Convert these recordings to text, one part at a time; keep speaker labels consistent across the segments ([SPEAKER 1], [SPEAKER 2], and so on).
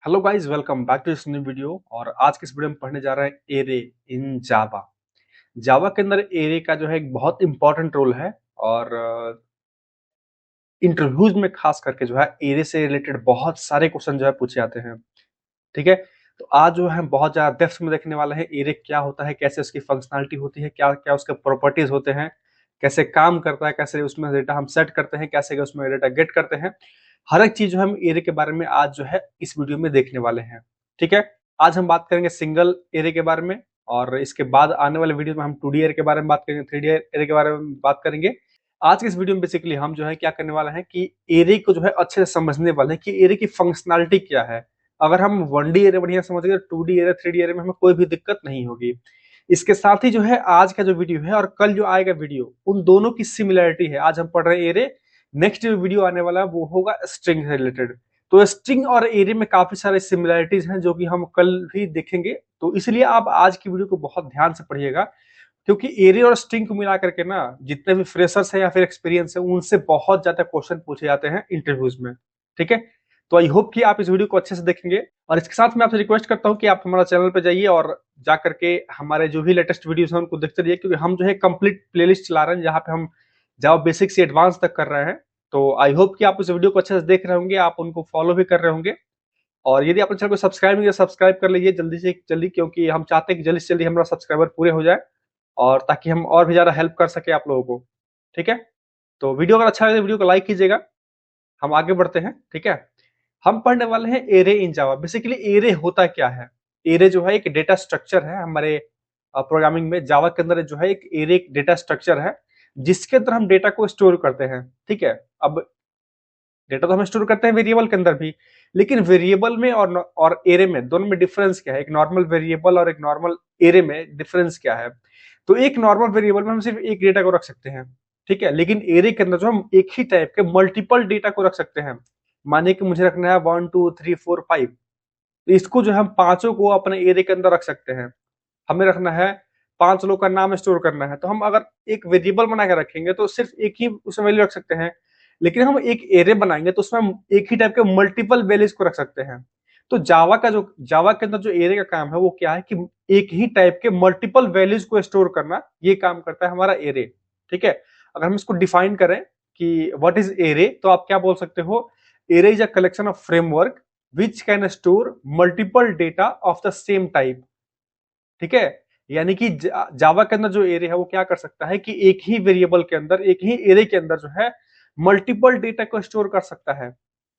[SPEAKER 1] Hello guys, welcome back to this new video. और आज के इस वीडियो में पढ़ने जा रहे हैं एरे इन जावा। जावा के अंदर एरे का जो है एक बहुत इंपॉर्टेंट रोल है। और इंटरव्यूज में खास करके जो है एरे से रिलेटेड बहुत सारे क्वेश्चन जो है पूछे जाते हैं। ठीक है, तो आज जो है बहुत ज्यादा डेप्थ में देखने वाला है एरे क्या होता है, कैसे उसकी फंक्शनलिटी होती है, क्या क्या उसके प्रॉपर्टीज होते हैं, कैसे काम करता है, कैसे उसमें डेटा हम सेट करते हैं, कैसे उसमें डेटा गेट करते हैं। हर एक चीज जो हम एरे के बारे में आज जो है इस वीडियो में देखने वाले हैं। ठीक है, आज हम बात करेंगे सिंगल एरे के बारे में, और इसके बाद आने वाले वीडियो में हम 2D एरे के बारे में बात करेंगे, 3D एरे के बारे में बात करेंगे। आज के इस वीडियो में बेसिकली हम जो है क्या करने वाले हैं कि एरे को जो है अच्छे से समझने वाले हैं कि एरे की फंक्शनलिटी क्या है। अगर हम 1D एरे बढ़िया समझ गए, 2D एरे 3D एरे में हमें कोई भी दिक्कत नहीं होगी। इसके साथ ही जो है आज का जो वीडियो है और कल जो आएगा वीडियो, उन दोनों की सिमिलरिटी है। आज हम पढ़ रहे हैं एरे, नेक्स्ट जो वीडियो आने वाला है वो होगा स्ट्रिंग से रिलेटेड। तो स्ट्रिंग और एरे में काफी सारे सिमिलरिटीज हैं जो कि हम कल भी देखेंगे। तो इसलिए आप आज की वीडियो को बहुत ध्यान से पढ़िएगा, क्योंकि एरे और स्ट्रिंग को मिला करके ना जितने भी फ्रेशर्स है या फिर एक्सपीरियंस है उनसे बहुत ज्यादा क्वेश्चन पूछे जाते हैं इंटरव्यूज में। ठीक है, तो आई होप कि आप इस वीडियो को अच्छे से देखेंगे। और इसके साथ मैं आपसे रिक्वेस्ट करता हूं कि आप हमारा चैनल पे जाइए और जा करके हमारे जो भी लेटेस्ट वीडियोस हैं उनको देखते रहिए, क्योंकि हम जो है कंप्लीट प्लेलिस्ट चला रहे हैं जहां पे हम जावा बेसिक से एडवांस तक कर रहे हैं। तो आई होप कि आप इस वीडियो को अच्छे से देख रहे होंगे, आप उनको फॉलो भी कर रहे होंगे। और यदि आपने चैनल को सब्सक्राइब नहीं किया, सब्सक्राइब कर लीजिए जल्दी से जल्दी, क्योंकि हम चाहते हैं कि जल्दी से जल्दी हमारा सब्सक्राइबर पूरे हो जाए, और ताकि हम और भी ज्यादा हेल्प कर सके आप लोगों को। ठीक है, तो वीडियो अगर अच्छा लगे तो वीडियो को लाइक कीजिएगा। हम आगे बढ़ते हैं। ठीक है, हम पढ़ने वाले हैं एरे इन जावा। बेसिकली एरे होता क्या है? एरे जो है एक डेटा स्ट्रक्चर है हमारे प्रोग्रामिंग में। जावा के अंदर जो है एक एरे एक डेटा स्ट्रक्चर है जिसके अंदर हम डेटा को स्टोर करते हैं। ठीक है, अब डेटा तो हम स्टोर करते हैं वेरिएबल के अंदर भी, लेकिन वेरिएबल में और एरे में दोनों में डिफरेंस क्या है? एक नॉर्मल वेरिएबल और एक नॉर्मल एरे में डिफरेंस क्या है? तो एक नॉर्मल वेरिएबल में हम सिर्फ एक डेटा को रख सकते हैं। ठीक है, लेकिन एरे के अंदर जो हम एक ही टाइप के मल्टीपल डेटा को रख सकते हैं। मानिए कि मुझे रखना है 1 2 3 4 5, तो इसको जो हम पांचों को अपने एरे के अंदर रख सकते हैं। हमें रखना है 5 लोग का नाम स्टोर करना है, तो हम अगर एक वेरिएबल बना के रखेंगे तो सिर्फ एक ही उसमें वैल्यू रख सकते हैं। लेकिन हम एक एरे बनाएंगे तो उसमें हम एक ही टाइप के मल्टीपल वैल्यूज को रख सकते हैं। तो जावा के अंदर जो एरे का काम है वो क्या है कि एक ही टाइप के मल्टीपल वैल्यूज को स्टोर करना, ये काम करता है हमारा एरे। ठीक है, अगर हम इसको डिफाइन करें कि व्हाट इज एरे, तो आप क्या बोल सकते हो? Array is a collection of framework which can store multiple data of the same type. ठीक है, यानी कि जावा के अंदर जो एरे है वो क्या कर सकता है कि एक ही वेरिएबल के अंदर, एक ही एरे के अंदर जो है मल्टीपल डेटा को स्टोर कर सकता है।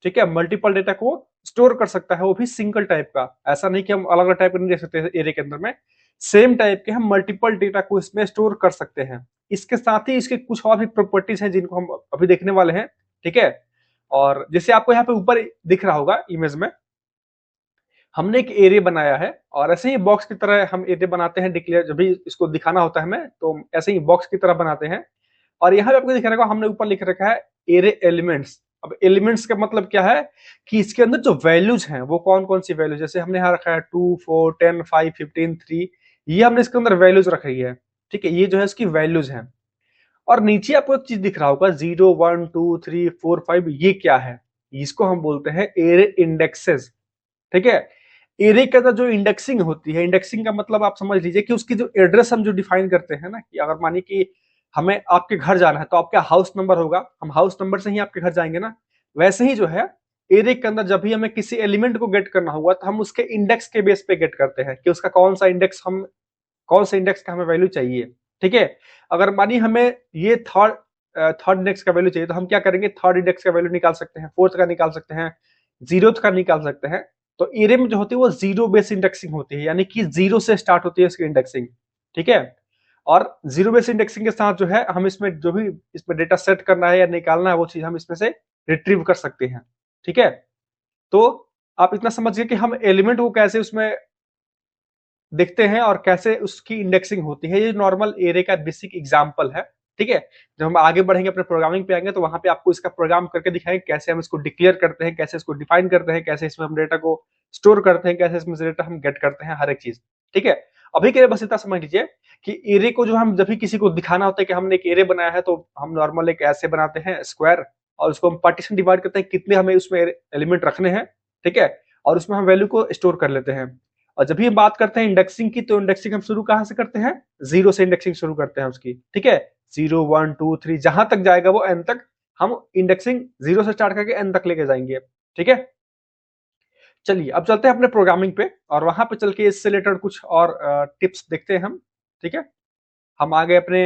[SPEAKER 1] ठीक है, मल्टीपल डेटा को स्टोर कर सकता है, वो भी सिंगल टाइप का। ऐसा नहीं कि हम अलग अलग टाइप का नहीं देख सकते एरे के अंदर में, सेम टाइप के हम मल्टीपल डेटा को इसमें स्टोर कर सकते हैं। इसके साथ ही इसके कुछ और भी प्रॉपर्टीज हैं जिनको हम अभी देखने वाले हैं। ठीक है, और जैसे आपको यहाँ पे ऊपर दिख रहा होगा इमेज में, हमने एक एरे बनाया है, और ऐसे ही बॉक्स की तरह हम एरे बनाते हैं डिक्लेयर, जब भी इसको दिखाना होता है हमें तो ऐसे ही बॉक्स की तरह बनाते हैं। और यहाँ पे आपको दिख रहा होगा हमने ऊपर लिख रखा है एरे एलिमेंट्स। अब एलिमेंट्स का मतलब क्या है कि इसके अंदर जो वैल्यूज हैं वो कौन कौन सी वैल्यूज, जैसे हमने यहाँ रखा है 2 4 10 5 15 3, ये हमने इसके अंदर वैल्यूज रखी है। ठीक है, ये जो है इसकी वैल्यूज हैं। और नीचे आपको एक चीज दिख रहा होगा 0 1 2 3 4 5, ये क्या है? इसको हम बोलते हैं एरे इंडेक्सेस। ठीक है, एरे के अंदर जो इंडेक्सिंग होती है, इंडेक्सिंग का मतलब आप समझ लीजिए कि उसकी जो एड्रेस हम जो डिफाइन करते हैं ना, कि अगर मानिए कि हमें आपके घर जाना है तो आपका हाउस नंबर होगा, हम हाउस नंबर से ही आपके घर जाएंगे ना। वैसे ही जो है एरे के अंदर जब भी हमें किसी एलिमेंट को गेट करना होगा तो हम उसके इंडेक्स के बेस पे गेट करते हैं कि उसका कौन सा इंडेक्स का हमें वैल्यू चाहिए। ठीक है, अगर मानिए हमें ये थर्ड इंडेक्स का वैल्यू चाहिए तो हम क्या करेंगे? थर्ड इंडेक्स का वैल्यू निकाल सकते हैं, फोर्थ का निकाल सकते हैं, जीरोथ का निकाल सकते हैं। तो एरे में जो होती है वो जीरो बेस इंडेक्सिंग होती है, यानी कि जीरो से स्टार्ट होती है इसकी इंडेक्सिंग। ठीक है, और जीरो बेस इंडेक्सिंग के साथ जो है हम इसमें जो भी इसमें डेटा सेट करना है या निकालना है वो चीज हम इसमें से रिट्रीव कर सकते हैं। ठीक है, तो आप इतना समझिए कि हम एलिमेंट को कैसे उसमें देखते हैं और कैसे उसकी इंडेक्सिंग होती है। ये नॉर्मल एरे का बेसिक एग्जांपल है। ठीक है, जब हम आगे बढ़ेंगे अपने प्रोग्रामिंग पे आएंगे तो वहां पे आपको इसका प्रोग्राम करके दिखाएंगे कैसे हम इसको डिक्लेयर करते हैं, कैसे इसको डिफाइन करते हैं, कैसे इसमें हम डेटा को स्टोर करते हैं, कैसे इसमें से डेटा हम गेट करते हैं, हर एक चीज। ठीक है, अभी के लिए बस इतना समझ लीजिए कि एरे को जो हम जब भी किसी को दिखाना होता है कि हमने एक एरे बनाया है, तो हम नॉर्मल एक ऐसे बनाते हैं स्क्वायर, और उसको हम पार्टीशन डिवाइड करते हैं कितने हमें उसमें एलिमेंट रखने हैं। ठीक है, और उसमें हम वैल्यू को स्टोर कर लेते हैं। और जब भी हम बात करते हैं इंडेक्सिंग की, तो इंडेक्सिंग हम शुरू कहाँ से करते हैं? जीरो से इंडेक्सिंग शुरू करते हैं उसकी, ठीक है। 0 1 2 3 जहां तक जाएगा वो एन तक हम इंडेक्सिंग जीरो से स्टार्ट करके एन तक लेके जाएंगे, ठीक है। चलिए अब चलते हैं अपने प्रोग्रामिंग पे, और वहां पे चल के इससे रिलेटेड कुछ और टिप्स देखते हैं हम, ठीक है। हम आ गए अपने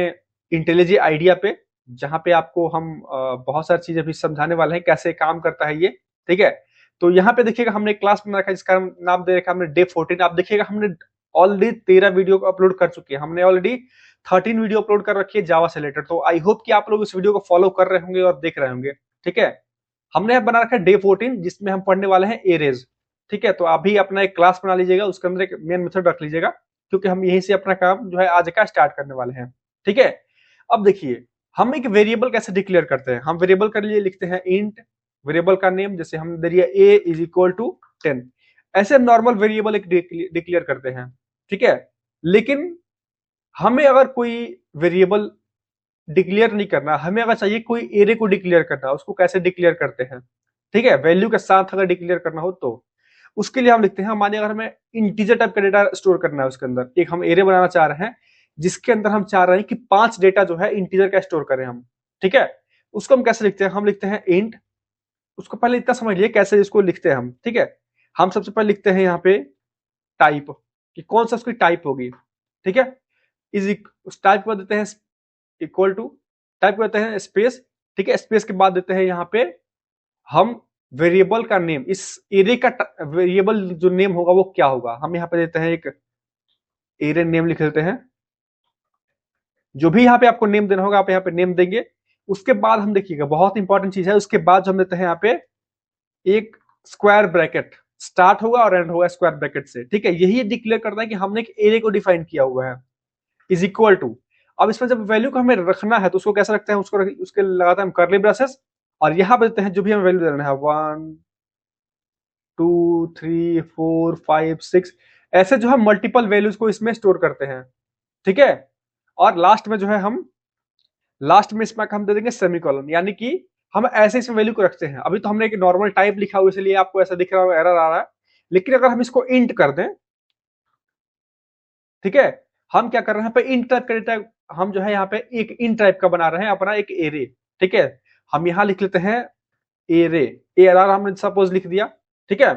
[SPEAKER 1] इंटेलिजी आइडिया पे, जहां पे आपको हम बहुत सारी चीजें भी समझाने वाले हैं, कैसे काम करता है ये, ठीक है। तो यहाँ पे देखिएगा हमने क्लास बना रखा है जिसका नाम दे रखा है हमने डे 14। आप देखिएगा हमने ऑलरेडी 13 वीडियो को अपलोड कर चुके हैं, हमने ऑलरेडी 13 वीडियो अपलोड कर रखी है जावा से रिलेटेड। तो आई होप कि आप लोग इस वीडियो को फॉलो कर रहे होंगे और देख रहे होंगे, ठीक है। हमने बना रखा है डे 14 जिसमें हम पढ़ने वाले हैं एरेज, ठीक है। तो अभी अपना एक क्लास बना लीजिएगा, उसके अंदर एक मेन मेथड रख लीजिएगा, क्योंकि हम यहीं से अपना काम जो है आज का स्टार्ट करने वाले हैं, ठीक है। अब देखिए हम एक वेरिएबल कैसे डिक्लेयर करते हैं। हम वेरिएबल के लिए लिखते हैं इंट, वेरिएबल का नेम जैसे हमने दे दिया a इज इक्वल टू 10। ऐसे नॉर्मल वेरिएबल एक डिक्लेयर करते हैं, ठीक है। लेकिन हमें अगर कोई वेरिएबल डिक्लेयर नहीं करना, हमें अगर चाहिए कोई एरे को डिक्लेयर करना, उसको कैसे डिक्लेयर करते हैं, ठीक है। वैल्यू के साथ अगर डिक्लेयर करना हो तो उसके लिए हम लिखते हैं, मानिए अगर हमें इंटीजर टाइप का डेटा स्टोर करना है, उसके अंदर एक हम एरे बनाना चाह रहे हैं जिसके अंदर हम चाह रहे हैं कि 5 डेटा जो है इंटीजर का स्टोर करें हम, ठीक है। उसको हम कैसे लिखते हैं? हम लिखते हैं इंट, उसको पहले इतना समझ लिए कैसे इसको लिखते हैं हम, ठीक है। हम सबसे पहले लिखते हैं यहाँ पे टाइप, कि कौन सा उसकी टाइप होगी, ठीक है। उस टाइप को देते हैं इक्वल टू, टाइप करते हैं स्पेस, ठीक है। स्पेस के बाद देते हैं यहाँ पे हम वेरिएबल का नेम, इस एरे का वेरिएबल जो नेम होगा वो क्या होगा, हम यहाँ पे देते हैं एक एरे नेम लिख लेते हैं। जो भी यहाँ पे आपको नेम देना होगा आप यहाँ पे नेम देंगे। उसके बाद हम देखिएगा बहुत इंपॉर्टेंट चीज है, उसके बाद जो हम देते हैं यहाँ पे एक स्क्वायर ब्रैकेट, स्टार्ट होगा और एंड होगा स्क्वायर ब्रैकेट से, ठीक है। यही डिक्लेयर करता है कि हमने एक एरे को डिफाइन किया हुआ है, इज इक्वल टू। अब इसमें जब वैल्यू को हमें रखना है तो उसको कैसे रखते हैं, उसके लगाते हैं हम कर्ली ब्रेसेस, और यहां पे देते हैं जो भी हमें वैल्यू देना है 1 2 3 4 5 6, ऐसे जो है मल्टीपल वैल्यूज को इसमें स्टोर करते हैं, ठीक है। और लास्ट में जो है लास्ट में इसमें हम दे देंगे सेमीकोलन, यानी कि हम ऐसे इसमें वैल्यू को रखते हैं। अभी तो हमने एक नॉर्मल टाइप लिखा हुआ इसलिए आपको ऐसा दिख रहा है, एरर आ रहा है। लेकिन अगर हम इसको इंट कर दें, ठीक है, हम क्या कर रहे हैं, इंट टाइप का डेटा हम जो है यहाँ पे एक इंट टाइप का बना रहे हैं अपना एक एरे, ठीक है। हम यहाँ लिख लेते हैं एरे, ARR हमने सपोज लिख दिया, ठीक है।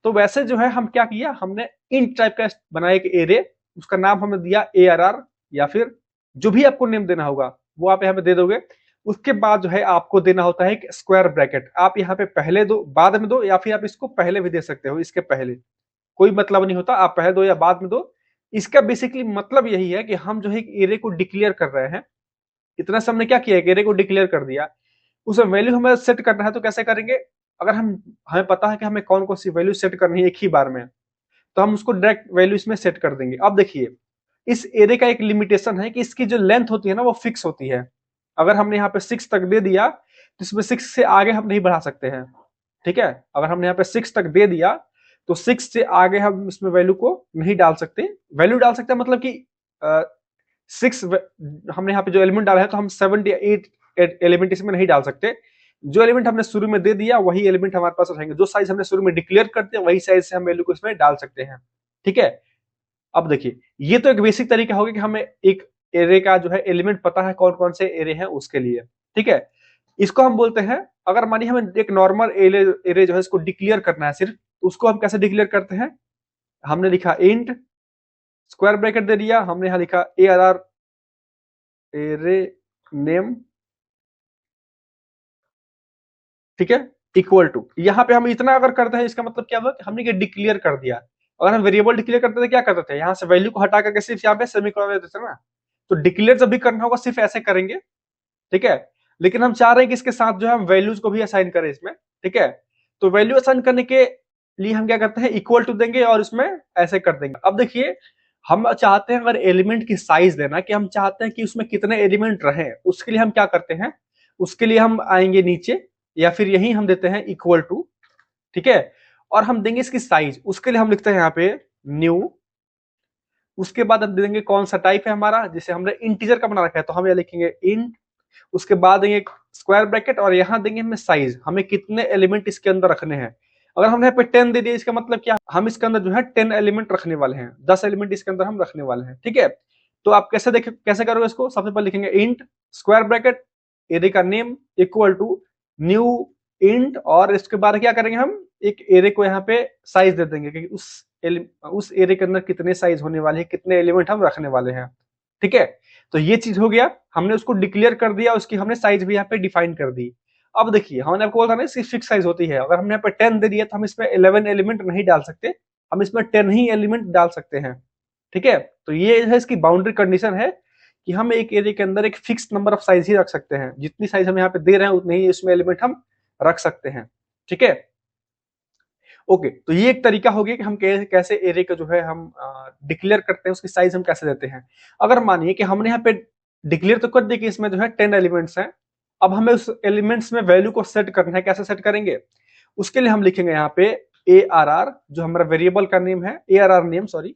[SPEAKER 1] तो वैसे जो है हम क्या किया, हमने इंट टाइप का बनाया एक एरे, उसका नाम हमने दिया ARR, या फिर जो भी आपको नेम देना होगा वो आप यहाँ पे दे दोगे। उसके बाद जो है आपको देना होता है एक स्क्वायर ब्रैकेट, आप यहाँ पे पहले दो बाद में दो, या फिर आप इसको पहले भी दे सकते हो, इसके पहले कोई मतलब नहीं होता, आप पहले दो या बाद में दो। इसका बेसिकली मतलब यही है कि हम जो है एक एरे को डिक्लेयर कर रहे हैं। इतना से हमने क्या किया, एक एरे को डिक्लेयर कर दिया, उसे वैल्यू हमें सेट करना है तो कैसे करेंगे, अगर हमें पता है कि हमें कौन कौन सी वैल्यू सेट करनी है एक ही बार में, तो हम उसको डायरेक्ट वैल्यू इसमें सेट कर देंगे। अब देखिए इस एरे का एक लिमिटेशन है कि इसकी जो लेंथ होती है ना वो फिक्स होती है। अगर हमने यहाँ पे 6 तक दे दिया तो इसमें 6 से आगे हम नहीं बढ़ा सकते हैं, ठीक है। अगर हमने यहाँ पे 6 तक दे दिया तो 6 से आगे हम इसमें वैल्यू को नहीं डाल सकते। वैल्यू डाल सकते हैं मतलब कि 6 हमने यहाँ पे जो एलिमेंट डाला है तो हम 7 या 8 एलिमेंट इसमें नहीं डाल सकते। जो एलिमेंट हमने शुरू में दे दिया वही एलिमेंट हमारे पास रहेंगे, जो साइज हमने शुरू में डिक्लेयर करते हैं वही साइज से हम वैल्यू को इसमें डाल सकते हैं, ठीक है। अब देखिए ये तो एक बेसिक तरीका होगा कि हमें एक एरे का जो है एलिमेंट पता है कौन कौन से एरे हैं उसके लिए, ठीक है। इसको हम बोलते हैं, अगर मानिए हमें एक नॉर्मल एरे जो है इसको डिक्लेयर करना है सिर्फ, उसको हम कैसे डिक्लेयर करते हैं, हमने लिखा इंट स्क्वायर ब्रैकेट दे दिया, हमने यहां लिखा ARR एरे नेम, ठीक है, इक्वल टू। यहां पे हम इतना अगर करते हैं इसका मतलब क्या हुआ कि हमने डिक्लेयर कर दिया। अगर हम वेरिएबल डिक्लेयर करते थे क्या करते थे, यहाँ से वैल्यू को हटा करके सिर्फ यहाँ पे सेमीकोलन देते थे ना। तो डिक्लेयर जब भी करना होगा सिर्फ ऐसे करेंगे, ठीक है। लेकिन हम चाह रहे हैं कि इसके साथ जो है हम वैल्यूज को भी असाइन करें इसमें, ठीक है। तो वैल्यू असाइन करने के लिए हम क्या करते हैं, इक्वल टू देंगे और इसमें ऐसे कर देंगे। अब देखिए हम चाहते हैं अगर एलिमेंट की साइज देना, कि हम चाहते हैं कि उसमें कितने एलिमेंट रहे, उसके लिए हम क्या करते हैं, उसके लिए हम आएंगे नीचे या फिर यही हम देते हैं इक्वल टू, ठीक है। और हम देंगे इसकी साइज, उसके लिए हम लिखते हैं यहाँ पे न्यू। उसके बाद हम देंगे कौन सा टाइप है हमारा, जिसे हमने इंटीजर का बना रखा है तो हम यहाँ लिखेंगे इंट। उसके बाद देंगे स्क्वायर ब्रैकेट और यहाँ देंगे हमें साइज, हमें कितने एलिमेंट इसके अंदर रखने हैं। अगर हमने यहाँ पे 10 दे दिया, इसका मतलब क्या, हम इसके अंदर जो है 10 एलिमेंट रखने वाले हैं, 10 एलिमेंट इसके अंदर हम रखने वाले हैं, ठीक है। तो आप कैसे देखें, कैसे करोगे इसको, सबसे पहले लिखेंगे इंट स्क्वायर ब्रैकेट एरे का name equal to new int, और इसके बाद क्या करेंगे, हम एक एरे को यहाँ पे साइज दे देंगे कि उस एरे के अंदर कितने साइज होने वाले हैं, कितने एलिमेंट हम रखने वाले हैं, ठीक है। तो ये चीज हो गया, हमने उसको डिक्लेयर कर दिया, उसकी हमने साइज भी यहाँ पे डिफाइन कर दी। अब देखिए, हमने आपको बोला था ना इसकी फिक्स साइज होती है, अगर हमने यहाँ पे 10 दे दिया तो हम इसमें 11 एलिमेंट नहीं डाल सकते, हम इसमें 10 ही एलिमेंट डाल सकते हैं, ठीक है। तो ये है इसकी बाउंड्री कंडीशन है कि हम एक एरे के अंदर एक फिक्स नंबर ऑफ साइज ही रख सकते हैं, जितनी साइज हम यहाँ पे दे रहे हैं उतने ही इसमें एलिमेंट हम रख सकते हैं, ठीक है। ओके, तो ये एक तरीका हो गया कि हम कैसे एरे का जो है हम डिक्लेयर करते हैं, उसकी साइज हम कैसे देते हैं। अगर मानिए कि हमने यहाँ पे डिक्लेयर तो कर दिया कि इसमें जो है 10 एलिमेंट्स हैं, अब हमें उस एलिमेंट्स में वैल्यू को सेट करना है, कैसे सेट करेंगे, उसके लिए हम लिखेंगे यहाँ पे ARR, जो हमारा वेरिएबल का नेम है, ARR name, sorry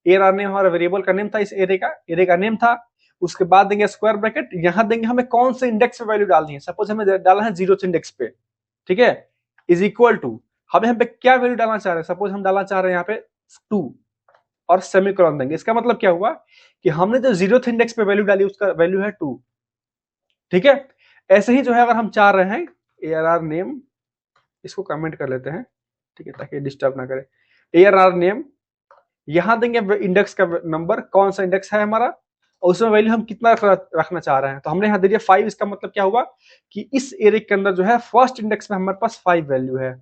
[SPEAKER 1] ARR name हमारा वेरिएबल का नेम था, इस एरे का नेम था। उसके बाद देंगे स्क्वायर ब्रैकेट, यहाँ देंगे हमें कौन से इंडेक्स पे वैल्यू डालनी है, सपोज हमें डालना है 0th इंडेक्स पे, ठीक है, इज इक्वल टू, हम यहाँ पे क्या वैल्यू डालना चाह रहे हैं, सपोज हम डालना चाह रहे हैं यहाँ पे 2 और सेमीकोलन देंगे। इसका मतलब क्या हुआ कि हमने जो 0th इंडेक्स पे वैल्यू डाली उसका वैल्यू है 2, ठीक है। ऐसे ही जो है अगर हम चाह रहे हैं ARR नेम, इसको कमेंट कर लेते हैं, ठीक है, ताकि डिस्टर्ब ना करे। ARR नेम यहां देंगे इंडेक्स का नंबर, कौन सा इंडेक्स है हमारा, और उसमें वैल्यू हम कितना रखना चाह रहे हैं, तो हमने यहाँ दे दिया 5। इसका मतलब क्या हुआ कि इस एरे के अंदर जो है फर्स्ट इंडेक्स में हमारे पास 5 वैल्यू है,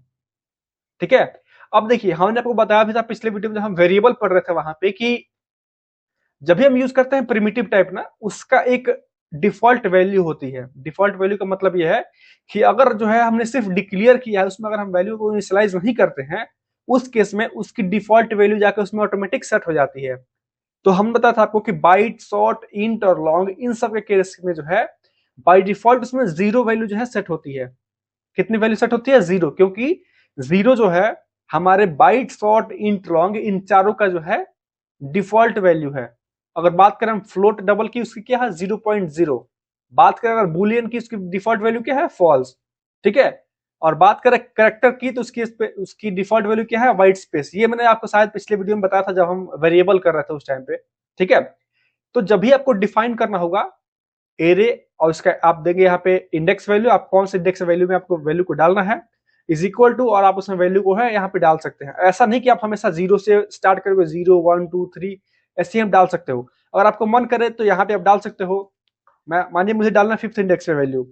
[SPEAKER 1] ठीक है। अब देखिए, हमने आपको बताया भी था पिछले वीडियो में जब हम वेरिएबल पढ़ रहे थे वहां पे कि जब भी हम यूज करते हैं प्रिमिटिव टाइप ना, उसका एक डिफॉल्ट वैल्यू होती है। डिफॉल्ट वैल्यू का मतलब यह है कि अगर जो है हमने सिर्फ डिक्लेयर किया है, उसमें अगर हम वैल्यू को इनिशियलाइज नहीं करते हैं, उस केस में उसकी डिफॉल्ट वैल्यू जाकर उसमें ऑटोमेटिक सेट हो जाती है। तो हम बताया था आपको कि बाइट, शॉर्ट, इंट और लॉन्ग, इन सब के केस में जो है बाय डिफॉल्ट उसमें 0 वैल्यू जो है सेट होती है। कितनी वैल्यू सेट होती है, 0, क्योंकि 0 जो है हमारे बाइट, शॉर्ट, इंट, लॉन्ग, इन चारों का जो है डिफॉल्ट वैल्यू है। अगर बात करें हम फ्लोट डबल की, उसकी क्या है 0.0। बात करें अगर बुलियन की, उसकी डिफॉल्ट वैल्यू क्या है, फॉल्स, ठीक है। और बात करें कैरेक्टर की, तो उसकी डिफॉल्ट वैल्यू क्या है, व्हाइट स्पेस। ये मैंने आपको शायद पिछले वीडियो में बताया था जब हम वेरिएबल कर रहे थे उस टाइम पे, ठीक है। तो जब भी आपको डिफाइन करना होगा एरे, और उसका आप देंगे यहाँ पे इंडेक्स वैल्यू, आप कौन से इंडेक्स वैल्यू में आपको वैल्यू को डालना है, इज इक्वल टू, और आप उसमें वैल्यू को है यहाँ पे डाल सकते हैं। ऐसा नहीं कि आप हमेशा 0 से स्टार्ट करोगे, 0, 1, 2, 3 ऐसे हम डाल सकते हो। अगर आपको मन करे तो यहाँ पे आप डाल सकते हो, मैं मानिए मुझे डालना 5th इंडेक्स पे वैल्यू,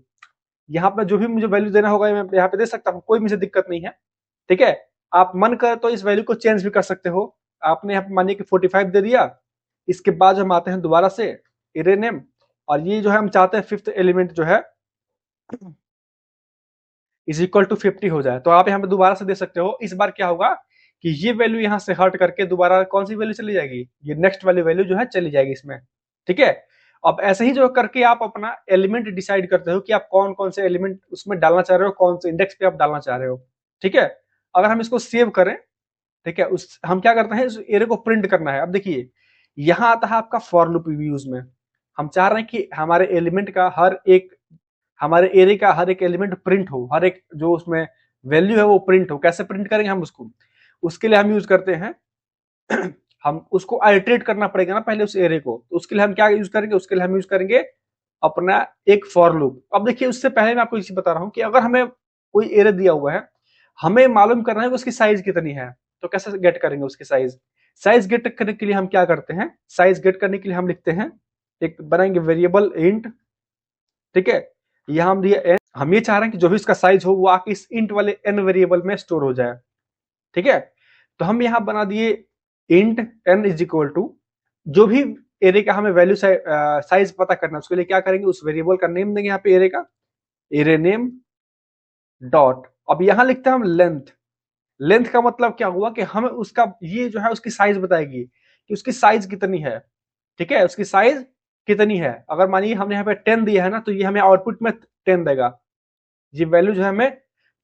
[SPEAKER 1] यहाँ पे जो भी मुझे वैल्यू देना होगा मैं यहाँ पे दे सकता हूँ, कोई मुझे दिक्कत नहीं है, ठीक है। आप मन करे तो इस वैल्यू को चेंज भी कर सकते हो। आपने यहाँ पे मानिए कि 45 दे दिया, इसके बाद हम आते हैं दोबारा से एरे नेम, और ये जो है हम चाहते हैं 5th एलिमेंट जो है इज इक्वल टू 50 हो जाए, तो आप यहाँ पे दोबारा से दे सकते हो। इस बार क्या होगा कि ये वैल्यू यहाँ से हट करके दोबारा कौन सी वैल्यू चली जाएगी, ये नेक्स्ट वाली वैल्यू जो है चली जाएगी इसमें, ठीक है। अब ऐसे ही जो करके आप अपना एलिमेंट डिसाइड करते हो कि आप कौन कौन से एलिमेंट उसमें डालना चाह रहे हो, कौन से इंडेक्स पे आप डालना चाह रहे हो, ठीक है। अगर हम इसको सेव करें, ठीक है, उस हम क्या करते हैं, इस एरे को प्रिंट करना है। अब देखिए, यहाँ आता है आपका फॉर लूप यूज में, हम चाह रहे हैं कि हमारे एलिमेंट का हमारे एरे का हर एक एलिमेंट प्रिंट हो, हर एक जो उसमें वैल्यू है वो प्रिंट हो। कैसे प्रिंट करेंगे हम उसको, उसके लिए हम यूज करते हैं हम उसको आइटरेट करना पड़ेगा ना पहले उस एरे को, तो उसके लिए हम क्या यूज करेंगे, उसके लिए हम यूज करेंगे अपना एक फॉर लूप। अब देखिए, उससे पहले मैं आपको इसी बता रहा हूँ कि अगर हमें कोई एरे दिया हुआ है, हमें मालूम करना है कि उसकी साइज कितनी है, तो कैसे गेट करेंगे उसकी साइज गेट करने के लिए हम क्या करते हैं, साइज गेट करने के लिए हम लिखते हैं, एक बनाएंगे वेरिएबल इंट, ठीक है। यहां हम दिए n, हम ये चाह रहे हैं कि जो भी इसका साइज हो वो आके इस इंट वाले n वेरिएबल में स्टोर हो जाए, ठीक है। तो हम यहां बना दिए int n is equal to, जो भी एरे का हमें वैल्यू साइज पता करना है उसके लिए क्या करेंगे, उस वेरिएबल का नेम देंगे यहाँ पे एरे का, एरे नेम डॉट, अब यहां लिखते हैं हम लेंथ। लेंथ का मतलब क्या हुआ कि हमें उसका ये जो है उसकी साइज बताएगी कि उसकी साइज कितनी है, ठीक है, उसकी साइज कितनी है। अगर मानिए हमने यहाँ पे 10 दिया है ना, तो ये हमें आउटपुट में 10 देगा, ये वैल्यू जो है हमें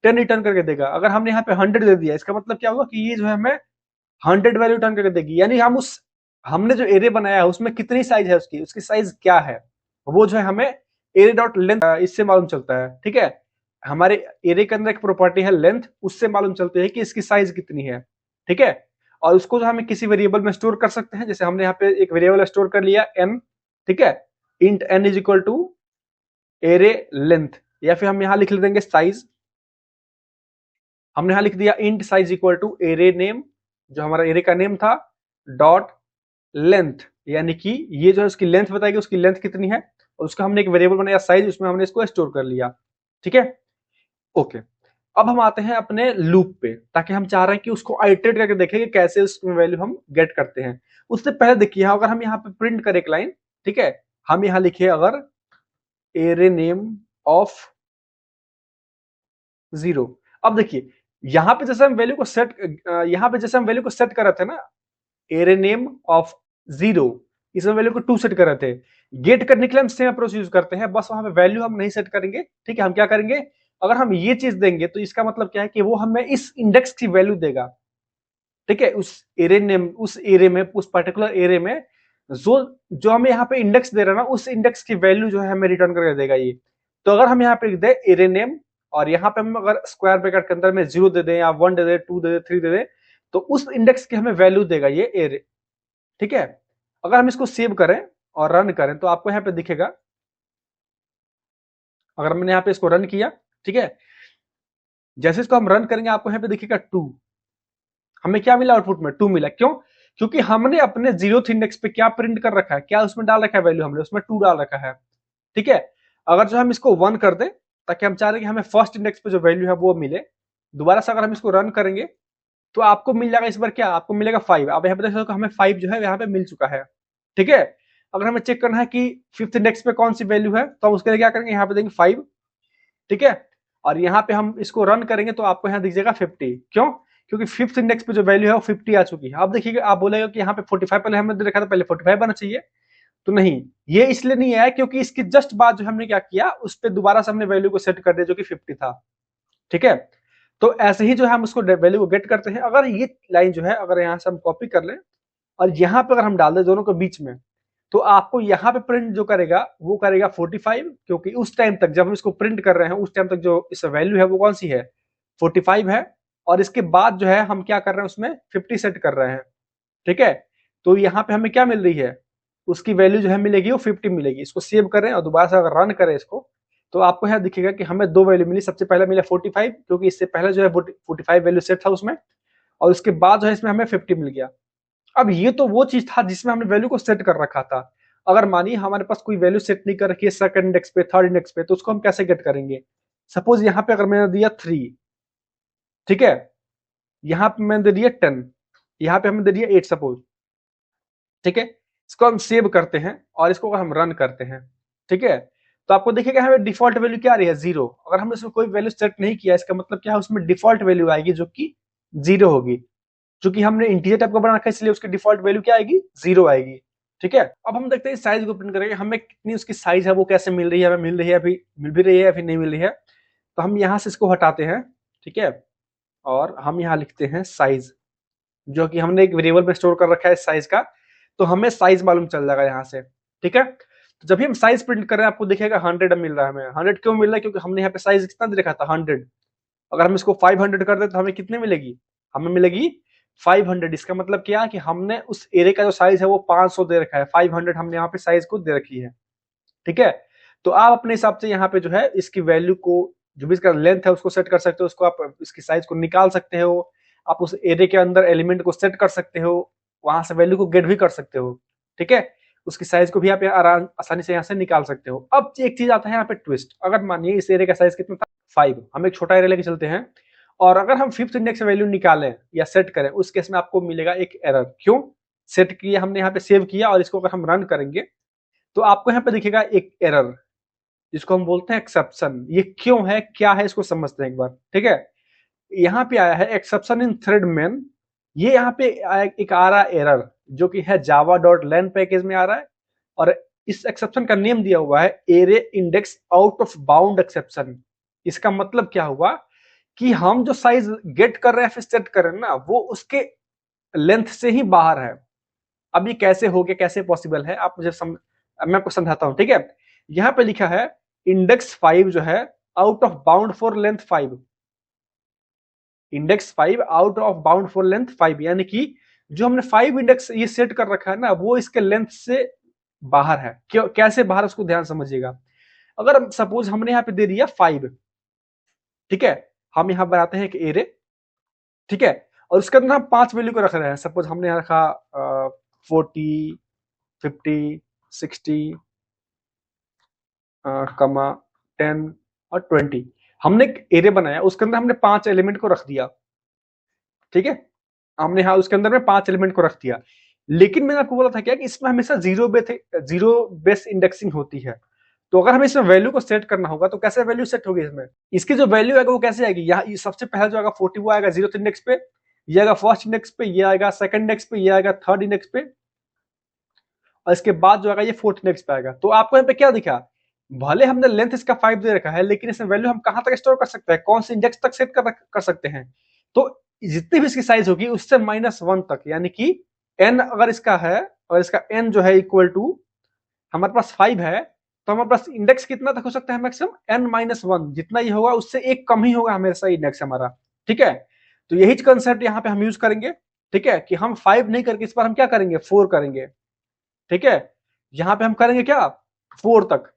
[SPEAKER 1] 10 रिटर्न करके देगा। अगर हमने यहाँ पे 100 दे दिया, इसका मतलब क्या हुआ कि ये जो है हमें 100 वैल्यू रिटर्न करके देगी। यानी हमने जो एरे बनाया है उसमें कितनी साइज है, उसकी साइज क्या है, वो जो है हमें एरे डॉट लेंथ इससे मालूम चलता है, ठीक है। हमारे एरे के अंदर एक प्रॉपर्टी है लेंथ, उससे मालूम चलती है कि इसकी साइज कितनी है, ठीक है। और उसको जो हमें किसी वेरिएबल में स्टोर कर सकते हैं, जैसे हमने यहाँ पे एक वेरिएबल स्टोर कर लिया n, ठीक है, int n is equal to array length, या फिर हम यहाँ लिख देंगे साइज। हमने यहाँ लिख दिया int size equal to array name, जो हमारा एरे का नेम था, डॉट लेंथ, यानी कि ये जो है उसकी लेंथ बताएगी, उसकी लेंथ कितनी है, और उसका हमने एक वेरिएबल बनाया साइज, उसमें हमने इसको स्टोर कर लिया, ठीक है। ओके, अब हम आते हैं अपने लूप पे, ताकि हम चाह रहे हैं कि उसको आइटरेट करके देखें कि कैसे उसमें वैल्यू हम गेट करते हैं। उससे पहले देखिए, अगर हम यहाँ पे प्रिंट करें एक लाइन, ठीक है, हम यहाँ लिखे अगर एरे नेम ऑफ 0। अब देखिए यहाँ पे जैसे हम वैल्यू को सेट, यहाँ पे जैसे हम वैल्यू को सेट कर रहे थे ना, एरे नेम ऑफ 0, इसमें वैल्यू को 2 सेट कर रहे थे। गेट करने के लिए हम सेम अप्रोच यूज करते हैं, बस वहां पे वैल्यू हम नहीं सेट करेंगे, ठीक है। हम क्या करेंगे, अगर हम ये चीज देंगे तो इसका मतलब क्या है कि वो हमें इस इंडेक्स की वैल्यू देगा, ठीक है, उस एरे नेम, उस एरे में, उस पर्टिकुलर एरे में जो जो हमें यहाँ पे इंडेक्स दे रहा है ना, उस इंडेक्स की वैल्यू जो है हमें रिटर्न करके देगा ये। तो अगर हम यहाँ पे लिख दे एरे नेम, और यहाँ पे हम अगर स्क्वायर ब्रैकेट के अंदर में 0 दे दें, या 1 दे दे, 2 दे दे, 3 दे दे, तो उस इंडेक्स की हमें वैल्यू देगा ये एरे, ठीक है। अगर हम इसको सेव करें और रन करें तो आपको यहाँ पे दिखेगा, अगर हमने यहाँ पे इसको रन किया, ठीक है, जैसे इसको हम रन करेंगे आपको यहाँ पे दिखेगा 2। हमें क्या मिला आउटपुट में, 2 मिला। क्यों? क्योंकि हमने अपने 0th इंडेक्स पे क्या प्रिंट कर रखा है, क्या उसमें डाल रखा है वैल्यू, हमने उसमें 2 डाल रखा है, ठीक है। अगर जो हम इसको 1 कर दें, ताकि हम चाह रहे हैं कि हमें फर्स्ट इंडेक्स पे जो वैल्यू है वो मिले, दोबारा से अगर हम इसको रन करेंगे तो आपको मिल जाएगा इस बार क्या, आपको मिलेगा 5। अब यहाँ पे देख सकते हो हमें 5 जो है यहाँ पे मिल चुका है, ठीक है। अगर हमें चेक करना है कि 5th इंडेक्स पे कौन सी वैल्यू है, तो हम उसके लिए क्या करेंगे, यहाँ पे देंगे 5, ठीक है। और यहाँ पे हम इसको रन करेंगे तो आपको यहाँ दिखेगा 50। क्यों? क्योंकि 5th इंडेक्स पे जो वैल्यू है वो 50 आ चुकी है। अब देखिएगा, आप बोलेगा कि यहाँ पे 45 पहले हमने देखा था, पहले 45 आना चाहिए, तो नहीं, ये इसलिए नहीं आया क्योंकि इसकी जस्ट बाद जो हमने क्या किया, उस पर दोबारा से हमने वैल्यू को सेट कर दिया जो कि 50 था, ठीक है। तो ऐसे ही जो है हम उसको वैल्यू को गेट करते हैं। अगर ये लाइन जो है, अगर यहाँ से हम कॉपी कर लें और यहाँ पे अगर हम डाल दें दोनों के बीच में, तो आपको यहाँ पे प्रिंट जो करेगा वो करेगा 45, क्योंकि उस टाइम तक जब हम इसको प्रिंट कर रहे हैं उस टाइम तक जो इस वैल्यू है वो कौन सी है, 45 है। और इसके बाद जो है हम क्या कर रहे हैं, उसमें 50 सेट कर रहे हैं, ठीक है। तो यहाँ पे हमें क्या मिल रही है, उसकी वैल्यू जो है मिलेगी वो 50 मिलेगी। इसको सेव करें और दोबारा से अगर रन करें इसको, तो आपको यहाँ दिखेगा कि हमें 2 वैल्यू मिली। सबसे पहले मिला 45, क्योंकि इससे पहले जो है 45 वैल्यू सेट था उसमें, और उसके बाद जो है इसमें हमें 50 मिल गया। अब ये तो वो चीज था जिसमें हमने वैल्यू को सेट कर रखा था। अगर मानिए हमारे पास कोई वैल्यू सेट नहीं कर रखी है सेकंड इंडेक्स पे, थर्ड इंडेक्स पे, तो उसको हम कैसे गेट करेंगे। सपोज यहाँ पे अगर मैंने दिया 3, ठीक है, यहाँ पे मैंने दे दिया 10, यहाँ पे हमने दे दिया 8 सपोज, ठीक है। इसको हम सेव करते हैं और इसको अगर हम रन करते हैं, ठीक है, तो आपको देखिएगा हमें डिफॉल्ट वैल्यू क्या आ रही है, 0। अगर हमने उसमें कोई वैल्यू सेट नहीं किया, इसका मतलब क्या है, उसमें डिफॉल्ट वैल्यू आएगी जो कि 0 होगी। चूंकि हमने इंटीजर टाइप का बना रखा है इसलिए उसकी डिफॉल्ट वैल्यू क्या आएगी, 0 आएगी, ठीक है। अब हम देखते हैं साइज को प्रिंट करेंगे, हमें कितनी उसकी साइज है वो कैसे मिल रही है, हमें मिल रही है, अभी मिल भी रही है, अभी नहीं मिल रही है। तो हम यहाँ से इसको हटाते हैं, ठीक है, और हम यहाँ लिखते हैं साइज, जो कि हमने एक वेरिएबल में स्टोर कर रखा है साइज का, तो हमें साइज मालूम चल जाएगा यहाँ से, ठीक है। तो जब भी हम साइज प्रिंट कर रहे हैं आपको दिखेगा 100 मिल रहा है हमें। 100 क्यों मिल रहा है, क्योंकि हमने यहाँ पे साइज कितना दे रखा था, 100। अगर हम इसको 500 कर दे तो हमें कितने मिलेगी, हमें मिलेगी 500। इसका मतलब क्या है कि हमने उस एरे का जो साइज है वो 500 दे रखा है, 500 हमने यहाँ पे साइज को दे रखी है, ठीक है। तो आप अपने हिसाब से यहाँ पे जो है इसकी वैल्यू को, जो भी इसका लेंथ है उसको सेट कर सकते हो, उसको आप इसकी साइज को निकाल सकते हो, आप उस एरे के अंदर एलिमेंट को सेट कर सकते हो, वहां से वैल्यू को गेट भी कर सकते हो, ठीक है। उसकी साइज को भी आप आसानी से यहाँ से निकाल सकते हो। अब एक चीज आता है यहाँ पे ट्विस्ट, अगर मानिए इस एरे का साइज कितना था, 5, हम एक छोटा एरे लेके चलते हैं, और अगर हम 5th इंडेक्स वैल्यू निकालें या सेट करें, उस केस में आपको मिलेगा एक एरर। क्यों? सेट किया हमने, यहाँ पे सेव किया, और इसको अगर हम रन करेंगे तो आपको यहाँ पे दिखेगा एक एरर, जिसको हम बोलते हैं एक्सेप्शन। ये क्यों है, क्या है, इसको समझते हैं एक बार, ठीक है। यहाँ पे आया है एक्सेप्शन इन थ्रेड मेन, ये यहाँ पे एक आ रहा है एरर, जो कि है java.len पैकेज में आ रहा है, और इस एक्सेप्शन का नेम दिया हुआ है array index out of bound exception. इसका मतलब क्या हुआ कि हम जो साइज गेट कर रहे हैं फिर सेट कर रहे हैं ना, वो उसके लेंथ से ही बाहर है। अब ये कैसे हो गया, कैसे पॉसिबल है, मैं आपको समझाता हूं, ठीक है। यहाँ पे लिखा है इंडेक्स 5 जो है out of bound for length 5, index 5 out of bound for length 5, यानी कि जो हमने 5 इंडेक्स ये सेट कर रखा है ना, वो इसके लेंथ से बाहर है। क्यों, कैसे बाहर, उसको ध्यान समझिएगा। अगर सपोज हमने यहाँ पे दे दिया 5, ठीक है, हम यहाँ बनाते हैं एक एरे, ठीक है, और उसके अंदर हम 5 वैल्यू को रख रहे हैं। सपोज हमने यहाँ रखा 40, 50, 60, कमा 10 और 20। हमने एक एरे बनाया, उसके अंदर हमने 5 एलिमेंट को रख दिया, ठीक है, हमने हाँ उसके अंदर में 5 एलिमेंट को रख दिया। लेकिन मैंने आपको बोला था क्या कि इसमें हमेशा जीरो बेस इंडेक्सिंग होती है। तो अगर हमें इसमें वैल्यू को सेट करना होगा तो कैसे वैल्यू सेट होगी इसमें, इसकी जो वैल्यू आएगा वो कैसे आएगी, यहाँ सबसे पहला जो आएगा 40 वो आएगा 0th इंडेक्स पे, ये आएगा फर्स्ट इंडेक्स पे, ये आएगा सेकंड इंडेक्स पे, ये आएगा थर्ड इंडेक्स पे, और इसके बाद जो आएगा ये फोर्थ इंडेक्स पे आएगा। तो आपको यहाँ पे क्या दिखा, भले हमने लेंथ इसका 5 दे रखा है, लेकिन इसमें वैल्यू हम कहां तक स्टोर कर सकते हैं, कौन से इंडेक्स तक सेट कर सकते हैं। तो जितनी भी इसकी साइज होगी उससे -1 तक, यानी कि n अगर इसका है, और इसका n जो है इक्वल टू हमारे पास 5 है, तो हमारे पास इंडेक्स कितना तक हो सकता है, मैक्सिमम n-1, जितना ये होगा उससे एक कम ही होगा हमेशा इंडेक्स हमारा, ठीक है। तो यही कंसेप्ट यहाँ पे हम यूज करेंगे, ठीक है, कि हम 5 नहीं करके इस बार हम क्या करेंगे, 4 करेंगे, ठीक है। यहाँ पे हम करेंगे क्या, 4 तक,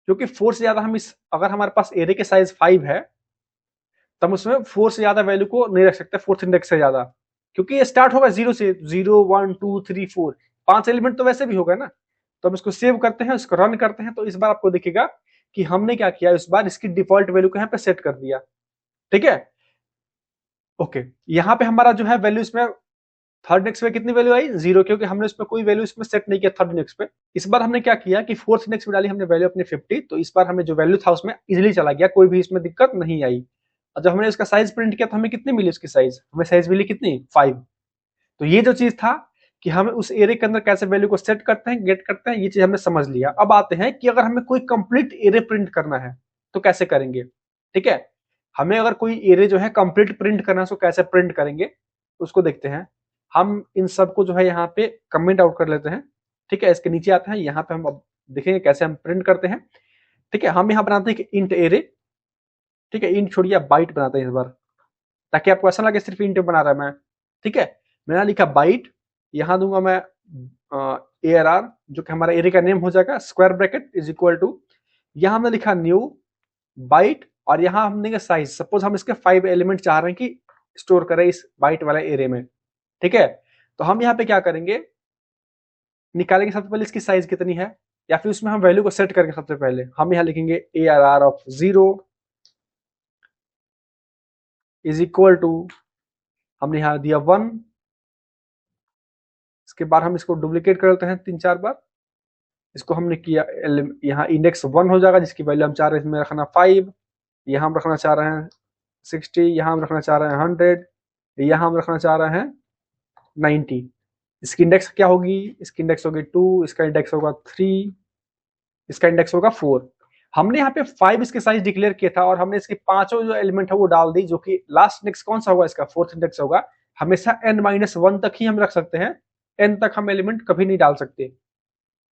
[SPEAKER 1] क्योंकि 4 से ज्यादा हम इस, अगर हमारे पास एरे के साइज 5 है तो हम उसमें 4 से ज्यादा वैल्यू को नहीं रख सकते, फोर्थ इंडेक्स से ज्यादा, क्योंकि ये स्टार्ट होगा 0 से, 0 1 2 3 4, 5 एलिमेंट तो वैसे भी होगा ना। तो हम इसको सेव करते हैं, इसको रन करते हैं, तो इस बार आपको दिखेगा कि हमने क्या किया, इस बार इसकी डिफॉल्ट वैल्यू को यहाँ पे सेट कर दिया, ठीक है। ओके, यहाँ पे हमारा जो है वैल्यू इसमें थर्ड इंडेक्स पे कितनी वैल्यू आई, 0, क्योंकि हमने इसमें कोई वैल्यू इसमें सेट नहीं किया थर्ड इंडेक्स पे। इस बार हमने क्या किया कि फोर्थ इंडेक्स में डाली हमने वैल्यू अपनी 50, तो इस बार हमें जो वैल्यू था उसमें इजीली चला गया, कोई भी इसमें दिक्कत नहीं आई। और जब हमने इसका साइज प्रिंट किया तो हमें कितनी मिली, उसकी साइज हमें साइज मिली कितनी, 5। तो ये जो चीज था कि हमें उस एरे के अंदर कैसे वैल्यू को सेट करते हैं, गेट करते हैं, ये चीज हमने समझ लिया। अब आते हैं कि अगर हमें कोई कंप्लीट एरे प्रिंट करना है तो कैसे करेंगे, ठीक है। हमें अगर कोई एरे जो है कंप्लीट प्रिंट करना है तो कैसे प्रिंट करेंगे उसको देखते हैं। हम इन सबको जो है यहाँ पे कमेंट आउट कर लेते हैं, ठीक है। इसके नीचे आते हैं, यहाँ पे हम अब देखेंगे कैसे हम प्रिंट करते हैं, ठीक है। हम यहाँ बनाते हैं कि इंट एरे, ठीक है, इंट छोड़िए बाइट बनाते हैं इस बार, ताकि आपको ऐसा लगे सिर्फ इंट बना रहा है मैं, ठीक है। मैंने लिखा बाइट, यहाँ दूंगा मैं ARR, जो कि हमारा एरे का नेम हो जाएगा, square bracket is equal to, यहाँ हमने लिखा न्यू बाइट, और यहाँ हम देंगे साइज। सपोज हम इसके 5 एलिमेंट चाह रहे हैं कि स्टोर करें इस बाइट वाले एरे में, ठीक है। तो हम यहाँ पे क्या करेंगे, निकालेंगे सबसे पहले इसकी साइज कितनी है, या फिर उसमें हम वैल्यू को सेट करेंगे। सबसे पहले हम यहाँ लिखेंगे ARR of 0 is equal to, हमने यहाँ दिया 1। इसके बाद हम इसको डुप्लीकेट कर लेते हैं 3-4 बार। इसको हमने किया, यहाँ इंडेक्स 1 हो जाएगा, जिसकी वैल्यू हम चाह रहे हैं इसमें रखना 5, यहाँ हम रखना चाह रहे हैं 60, यहाँ हम रखना चाह रहे हैं 100, यहाँ हम रखना चाह रहे हैं 90। इसकी इंडेक्स क्या होगी, इसकी इंडेक्स होगी 2, इसका इंडेक्स होगा 3, इसका इंडेक्स होगा 4। हमने यहाँ पे 5 इसके साइज डिक्लेयर किया था, और हमने इसके पांचों जो एलिमेंट है वो डाल दी, जो कि लास्ट इंडेक्स कौन सा होगा, इसका फोर्थ इंडेक्स होगा। हमेशा n-1 तक ही हम रख सकते हैं, n तक हम एलिमेंट कभी नहीं डाल सकते,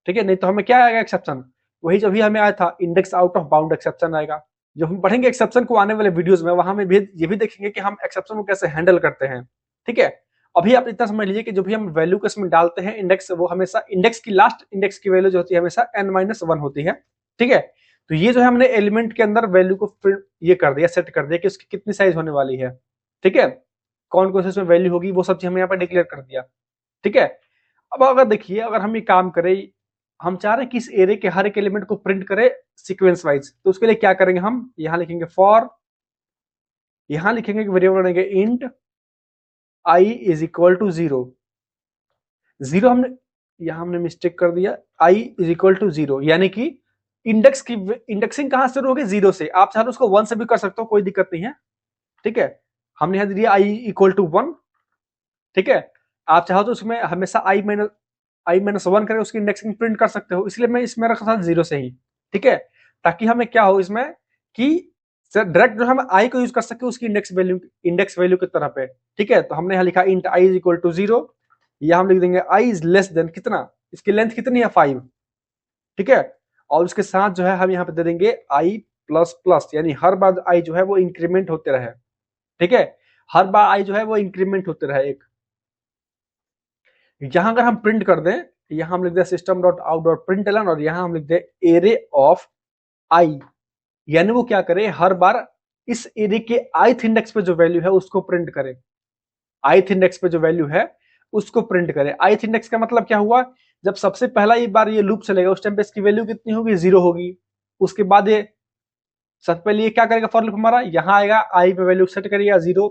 [SPEAKER 1] ठीक है। नहीं तो हमें क्या आएगा, एक्सेप्शन, वही जो भी हमें आया था index out of bound exception आएगा। जो हम पढ़ेंगे एक्सेप्शन को आने वाले वीडियोस में, वहां में भी ये भी देखेंगे कि हम एक्सेप्शन को कैसे हैंडल करते हैं, ठीक है। अभी आप इतना समझ लीजिए कि जो भी हम वैल्यू को इसमें डालते हैं इंडेक्स, वो हमेशा इंडेक्स की लास्ट इंडेक्स की वैल्यू जो होती है हमेशा n-1 होती है, ठीक है। तो ये जो है हमने एलिमेंट के अंदर वैल्यू को फिर ये कर दिया, सेट कर दिया कि उसकी कितनी साइज होने वाली है, ठीक है, कौन कौन सी उसमें वैल्यू होगी, वो सब चीज हमने यहाँ पर डिक्लेयर कर दिया, ठीक है। अब अगर देखिए, अगर हम ये काम करें, हम चाह रहे हैं कि इस एरे के हर एक एलिमेंट को प्रिंट करें सीक्वेंस वाइज, तो उसके लिए क्या करेंगे, हम यहाँ लिखेंगे फॉर, यहाँ लिखेंगे कि वेरिएबल रहेंगे int i is equal to 0। हमने यहाँ हमने मिस्टेक कर दिया, i इज इक्वल टू 0, यानी कि इंडेक्स की इंडेक्सिंग कहां शुरू होगी, 0 से। आप चाहे तो उसको 1 से भी कर सकते हो, कोई दिक्कत नहीं है, ठीक है। हमने यहाँ दिया i इक्वल टू 1, ठीक है। आप चाहो तो उसमें हमेशा i-1 करें, उसकी इंडेक्सिंग प्रिंट कर सकते हो, इसलिए मैं इसमें रखा था 0 से ही, ठीक है, ताकि हमें क्या हो इसमें कि डायरेक्ट जो हम i को यूज कर सके उसकी इंडेक्स वैल्यू की तरह पे, ठीक है। तो हमने यहाँ लिखा int i is equal to 0, या हम लिख देंगे i इज लेस देन कितना, इसकी लेंथ कितनी है 5, ठीक है। और उसके साथ जो है हम यहाँ पे दे देंगे i प्लस प्लस, यानी हर बार आई जो है वो इंक्रीमेंट होते रहे। ठीक है, हर बार आई जो है वो इंक्रीमेंट होते रहे। एक यहां अगर हम प्रिंट कर दें, यहां हम लिख दें system dot out dot println, और यहां हम लिख दें एरे ऑफ आई, यानी वो क्या करे, हर बार इस एरे के ith इंडेक्स पे जो वैल्यू है उसको प्रिंट करे। ith इंडेक्स पे जो वैल्यू है उसको प्रिंट करे। ith इंडेक्स का मतलब क्या हुआ, जब सबसे पहला एक बार ये लूप चलेगा उस टाइम पे इसकी वैल्यू कितनी होगी, 0 होगी। उसके बाद ये सबसे पहले ये क्या करेगा, फॉर लूप हमारा यहाँ आएगा, आई पे वैल्यू सेट करेगा 0,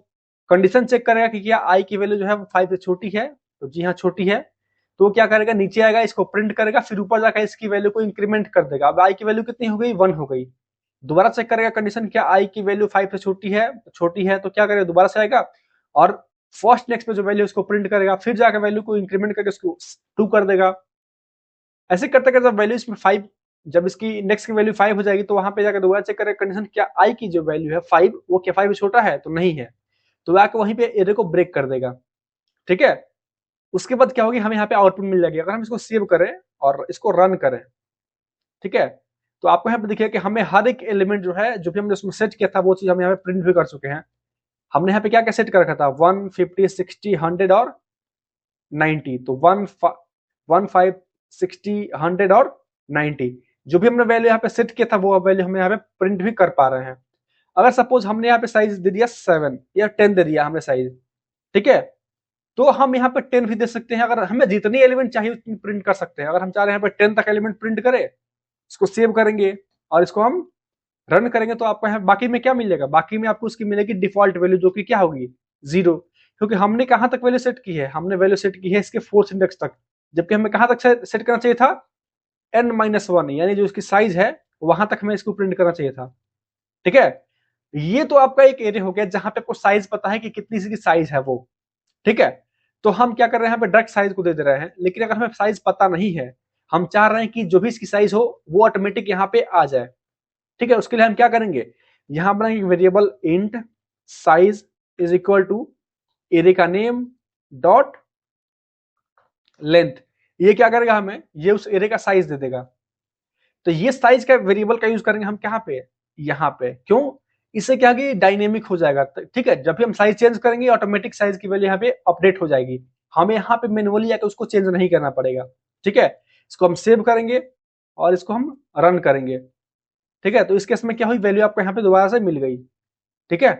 [SPEAKER 1] कंडीशन चेक करेगा कि क्या आई की वैल्यू जो है 5 से छोटी है, तो जी हाँ छोटी है, तो वो क्या करेगा, नीचे आएगा, इसको प्रिंट करेगा, फिर ऊपर जाकर इसकी वैल्यू को इंक्रीमेंट कर देगा। अब आई की वैल्यू कितनी हो गई, 1 हो गई। दोबारा चेक करेगा कंडीशन, क्या आई की वैल्यू 5 से छोटी है, तो क्या करेगा, दोबारा से आएगा और फर्स्ट नेक्स्ट पे जो वैल्यू उसको प्रिंट करेगा, फिर जाकर वैल्यू को इंक्रीमेंट करके उसको 2 कर देगा। ऐसे करते करते जब वैल्यू इसमें 5, जब इसकी इंडेक्स की वैल्यू 5 हो जाएगी, तो वहां पे जाकर दोबारा चेक करेगा कंडीशन, क्या आई की जो वैल्यू है 5 वो क्या 5 से छोटा है, तो नहीं है, तो आके वहीं पे एरे को ब्रेक कर देगा। ठीक है, उसके बाद क्या होगी, हमें यहाँ पे आउटपुट मिल जाएगी। अगर हम इसको सेव करें और इसको रन करें, ठीक है, तो आपको यहाँ पे देखिए कि हमें हर एक एलिमेंट जो है, जो भी हमने उसमें सेट किया था, वो चीज हम यहाँ पे प्रिंट भी कर चुके हैं। हमने यहाँ पे क्या क्या सेट कर रखा था, 1, 50, 60, 100 और 90, तो 1, 5, 60, 100 और 90, जो भी हमने वैल्यू यहाँ पे सेट किया था वो वैल्यू हम यहाँ पे प्रिंट भी कर पा रहे हैं। अगर सपोज हमने यहाँ पे साइज दे दिया 7 या 10 दे दिया हमने साइज, ठीक है, तो हम यहाँ पे 10 भी दे सकते हैं। अगर हमें जितनी एलिमेंट चाहिए उतनी प्रिंट कर सकते हैं। अगर हम चाह रहे हैं यहाँ पे 10 तक एलिमेंट प्रिंट करें, इसको सेव करेंगे और इसको हम रन करेंगे, तो आपको यहाँ बाकी में क्या मिलेगा, बाकी में आपको उसकी मिलेगी डिफॉल्ट वैल्यू, जो कि क्या होगी, 0, क्योंकि हमने कहां तक वैल्यू सेट की है, हमने वैल्यू सेट की है इसके 4th इंडेक्स तक, जबकि हमें कहां तक सेट करना चाहिए था, n-1, यानी जो इसकी साइज है वहां तक हमें इसको प्रिंट करना चाहिए था। ठीक है, ये तो आपका एक एरे हो गया जहां पे आपको साइज पता है कि कितनी इसकी साइज है वो। ठीक है, तो हम क्या कर रहे हैं, यहाँ पे डायरेक्ट साइज को दे दे रहे हैं। लेकिन अगर हमें साइज पता नहीं है, हम चाह रहे हैं कि जो भी इसकी साइज हो वो ऑटोमेटिक यहाँ पे आ जाए। ठीक है, उसके लिए हम क्या करेंगे, यहां बनाएंगे variable int size is equal to array का नेम डॉट लेंथ। ये क्या करेगा, हमें ये उस एरे का साइज दे देगा। तो ये साइज का वेरिएबल का यूज करेंगे हम कहां पे, यहां पे। क्यों, इससे क्या कि डायनेमिक हो जाएगा। ठीक है, जब भी हम साइज चेंज करेंगे ऑटोमेटिक साइज की वैल्यू यहाँ पे अपडेट हो जाएगी, हमें यहाँ पे मैनुअली आके उसको चेंज नहीं करना पड़ेगा। ठीक है, इसको हम सेव करेंगे और इसको हम रन करेंगे। ठीक है, तो इस केस में क्या हुई, वैल्यू आपको यहाँ पे दोबारा से मिल गई। ठीक है,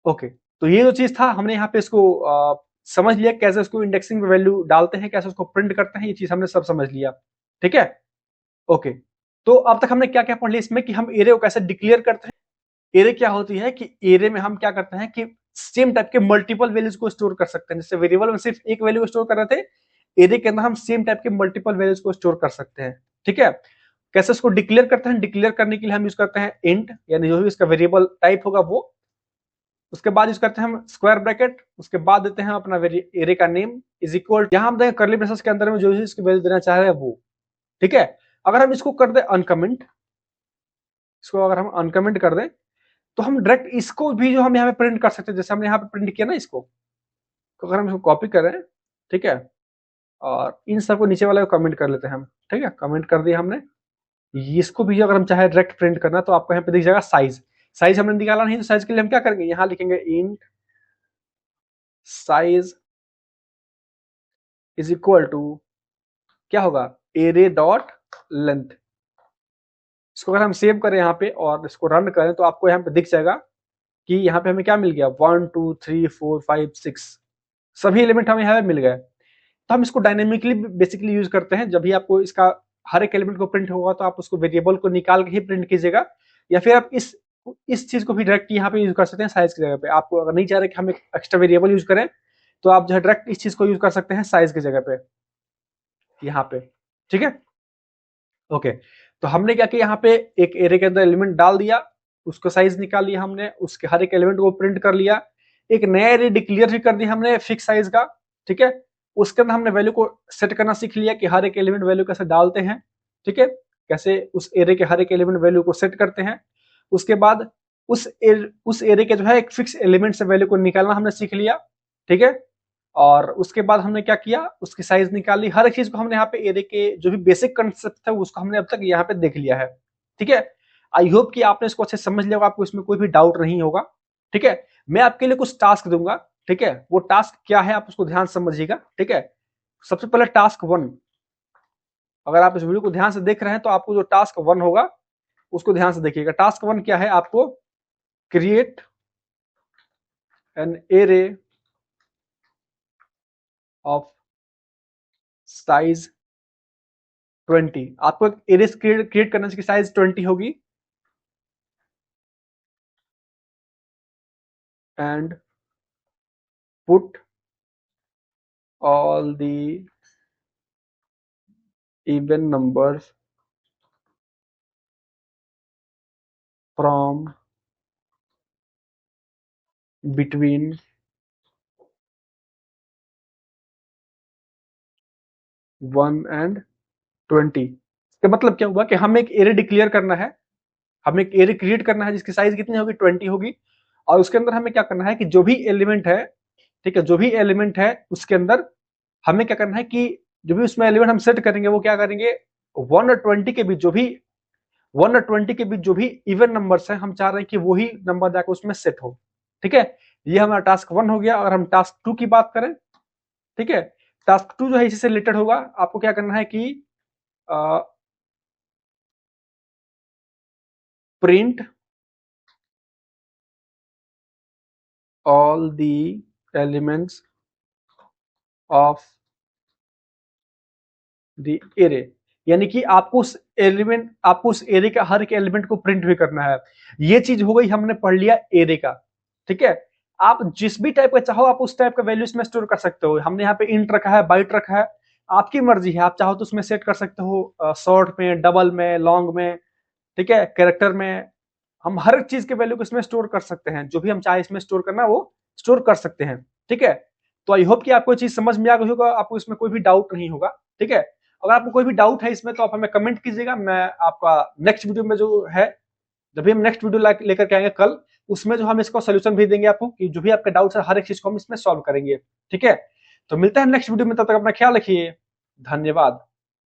[SPEAKER 1] ओके, तो ये जो चीज था हमने यहाँ पे इसको समझ लिया, कैसे उसको इंडेक्सिंग पे वैल्यू डालते हैं, कैसे उसको प्रिंट करते हैं, ये चीज हमने सब समझ लिया। ठीक है, ओके, तो अब तक हमने क्या क्या पढ़ लिया इसमें, कि हम एरे को कैसे डिक्लेयर करते हैं। एरे क्या होती है कि एरे में हम क्या करते हैं कि सेम टाइप के मल्टीपल वैल्यूज को स्टोर कर सकते हैं। जैसे वेरिएबल में सिर्फ एक वैल्यू को स्टोर कर रहे थे, एरे के अंदर हम सेम टाइप के मल्टीपल वैल्यूज को स्टोर कर सकते हैं। ठीक है, कैसे उसको डिक्लेयर करते हैं, डिक्लेयर करने के लिए हम यूज करते हैं इंट, यानी जो भी इसका वेरिएबल टाइप होगा वो। उसके बाद यूज करते हैं हम स्क्वायर ब्रैकेट, उसके बाद देते हैं अपना एरे का नेम इज इक्वल, यहां हम देंगे करली ब्रेसेस के अंदर में जो भी इसकी वैल्यू देना चाह रहे हैं वो। ठीक है, अगर हम इसको कर दे अनकमेंट, इसको अगर हम अनकमेंट कर दें, तो हम डायरेक्ट इसको भी जो हम यहाँ पे प्रिंट कर सकते हैं, जैसे हमने यहाँ पे प्रिंट किया ना इसको, तो अगर हम इसको कॉपी करें, ठीक है, और इन सबको नीचे वाले को कमेंट कर लेते हैं हम। ठीक है, कमेंट कर दिया हमने, इसको भी अगर हम चाहे डायरेक्ट प्रिंट करना, तो आपको यहाँ पे दिख जाएगा साइज। साइज हमने निकाला नहीं, तो साइज के लिए हम क्या करेंगे, यहाँ लिखेंगे int size is equal to, क्या होगा, एरे डॉट लेंथ। इसको अगर हम सेव करें यहाँ पे और इसको रन करें, तो आपको यहाँ पे दिख जाएगा कि यहाँ पे हमें क्या मिल गया, 1, 2, 3, 4, 5, 6 सभी एलिमेंट हमें यहाँ पे मिल गए। तो हम इसको डायनेमिकली बेसिकली यूज करते हैं। जब भी आपको इसका हर एक एलिमेंट को प्रिंट होगा, तो आप उसको वेरिएबल को निकाल के ही प्रिंट कीजिएगा, या फिर आप इस चीज को भी डायरेक्ट यहाँ पे यूज कर सकते हैं साइज की जगह पे। आपको अगर नहीं चाह रहे कि हम एक एक्स्ट्रा वेरिएबल यूज करें, तो आप जो है डायरेक्ट इस चीज को यूज कर सकते हैं साइज की जगह पे, यहाँ पे। ठीक है, ओके, तो हमने क्या किया, यहाँ पे एक एरे के अंदर एलिमेंट डाल दिया, उसको साइज निकाल लिया हमने, उसके हर एक एलिमेंट को प्रिंट कर लिया, एक नया एरे डिक्लेयर भी कर दिया हमने फिक्स साइज का। ठीक है, उसके अंदर हमने वैल्यू को सेट करना सीख लिया कि हर एक एलिमेंट वैल्यू कैसे डालते हैं। ठीक है, कैसे उस एरे के हर एक एलिमेंट वैल्यू को सेट करते हैं। उसके बाद उस एरे के जो है एक फिक्स एलिमेंट से वैल्यू को निकालना हमने सीख लिया। ठीक है, और उसके बाद हमने क्या किया, उसकी साइज निकाली। हर एक चीज को हमने यहाँ पे एरे के जो भी बेसिक कंसेप्ट था उसको हमने अब तक यहाँ पे देख लिया है। ठीक है, आई होप कि आपने इसको अच्छे से समझ लिया होगा, आपको इसमें कोई भी डाउट नहीं होगा। ठीक है, मैं आपके लिए कुछ टास्क दूंगा। ठीक है, वो टास्क क्या है आप उसको ध्यान से समझिएगा। ठीक है, सबसे पहले टास्क 1, अगर आप इस वीडियो को ध्यान से देख रहे हैं तो आपको जो टास्क 1 होगा उसको ध्यान से देखिएगा। टास्क 1 क्या है, आपको create an array of size 20। आपको एक एरे क्रिएट करना जिसकी साइज 20 होगी and put all the even numbers from between 1 and 20। इसका मतलब क्या हुआ कि हमें एक एरे डिक्लेयर करना है, हमें एक एरे क्रिएट करना है जिसकी साइज कितनी होगी, 20 होगी। और उसके अंदर हमें क्या करना है कि जो भी एलिमेंट है, ठीक है, जो भी एलिमेंट है उसके अंदर हमें क्या करना है कि जो भी उसमें एलिमेंट हम सेट करेंगे वो क्या करेंगे, 1 और 20 के बीच जो भी 1 और 20 के बीच जो भी इवन नंबर्स है हम चाह रहे हैं कि वही नंबर जाकर उसमें सेट हो। ठीक है, ये हमारा टास्क 1 हो गया। अगर हम टास्क 2 की बात करें, ठीक है, टास्क 2 जो है इसी से रिलेटेड होगा। आपको क्या करना है कि print all the elements of the array, यानी कि आपको उस एरे का हर एक एलिमेंट को प्रिंट भी करना है। ये चीज हो गई, हमने पढ़ लिया एरे का। ठीक है, आप जिस भी टाइप का चाहो आप उस टाइप का वैल्यू इसमें स्टोर कर सकते हो। हमने यहाँ पे इंट रखा है, बाइट रखा है, आपकी मर्जी है, आप चाहो तो उसमें सेट कर सकते हो शॉर्ट में, डबल में, लॉन्ग में, ठीक है, कैरेक्टर में। हम हर एक चीज के वैल्यू को इसमें स्टोर कर सकते हैं, जो भी हम चाहे इसमें स्टोर करना वो स्टोर कर सकते हैं। ठीक है, तो आई होप कि आपको ये चीज समझ में आ गई होगा, आपको इसमें कोई भी डाउट नहीं होगा। ठीक है, अगर आपको कोई भी डाउट है इसमें तो आप हमें कमेंट कीजिएगा। मैं आपका नेक्स्ट वीडियो में जो है, जब भी हम नेक्स्ट वीडियो लेकर के आएंगे कल, उसमें जो हम इसका सोल्यूशन भी देंगे आपको कि जो भी आपका डाउट है हर एक चीज को हम इसमें सॉल्व करेंगे। ठीक है, तो मिलते हैं नेक्स्ट वीडियो में, तब तक अपना ख्याल रखिए। धन्यवाद।